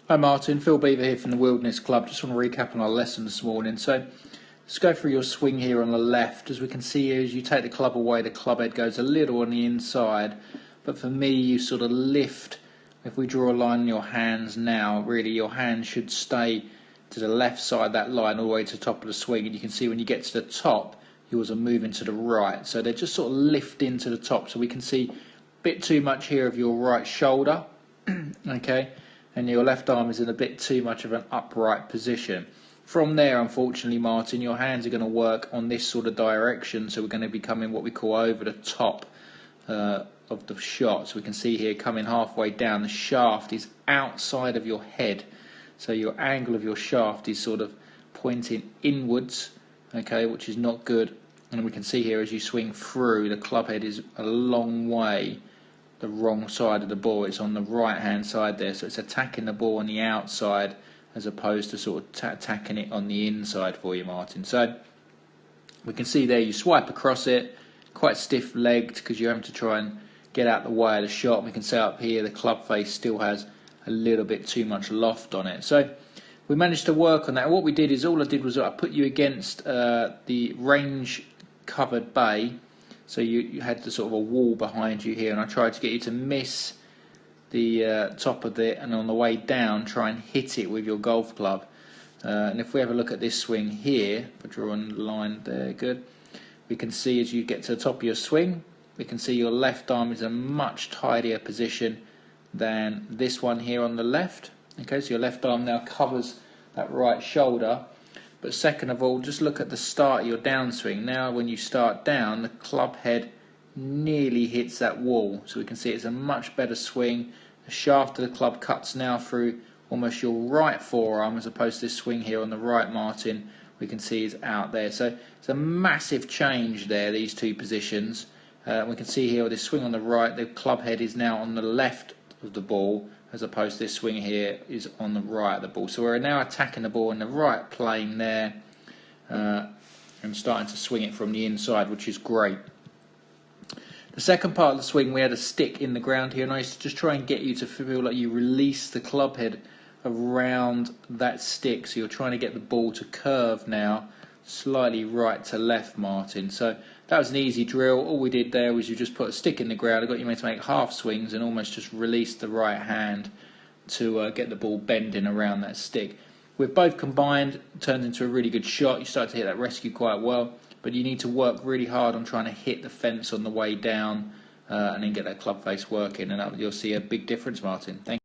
Hi Martin, Phil Beever here from the Wilderness Club. Just want to recap on our lesson this morning. So let's go through your swing here on the left. As we can see here, as you take the club away, the club head goes a little on the inside. But for me, you sort of lift. If we draw a line in your hands now, really your hand should stay to the left side of that line all the way to the top of the swing. And you can see when you get to the top, yours are moving to the right. So they're just sort of lifting to the top. So we can see a bit too much here of your right shoulder. Okay. And your left arm is in a bit too much of an upright position. From there, unfortunately, Martin, your hands are going to work on this sort of direction, so we're going to be coming what we call over the top of the shot. So we can see here coming halfway down, the shaft is outside of your head, so your angle of your shaft is sort of pointing inwards, okay, which is not good. And we can see here as you swing through, the club head is a long way the wrong side of the ball. It's on the right hand side there, so it's attacking the ball on the outside as opposed to sort of attacking it on the inside for you, Martin. So we can see there you swipe across it, quite stiff legged because you're having to try and get out the way of the shot. We can see up here the club face still has a little bit too much loft on it, so we managed to work on that. What we did is all I did was I put you against the range covered bay. So you had the sort of a wall behind you here, and I tried to get you to miss the top of it, and on the way down try and hit it with your golf club. And if we have a look at this swing here, if I draw a line there, good, we can see as you get to the top of your swing, we can see your left arm is a much tidier position than this one here on the left. Okay, so your left arm now covers that right shoulder. But second of all, just look at the start of your downswing. Now when you start down, the club head nearly hits that wall. So we can see it's a much better swing. The shaft of the club cuts now through almost your right forearm, as opposed to this swing here on the right, Martin, we can see is out there. So it's a massive change there, these two positions. We can see here with this swing on the right, the club head is now on the left of the ball, as opposed to this swing here is on the right of the ball. So we're now attacking the ball in the right plane there and starting to swing it from the inside, which is great. The second part of the swing, we had a stick in the ground here, and I used to just try and get you to feel like you release the club head around that stick. So you're trying to get the ball to curve now slightly right to left, Martin. So that was an easy drill. All we did there was you just put a stick in the ground. I got you to make half swings and almost just release the right hand to get the ball bending around that stick. With both combined, it turned into a really good shot. You start to hit that rescue quite well, but you need to work really hard on trying to hit the fence on the way down and then get that club face working, and you'll see a big difference, Martin. Thank you.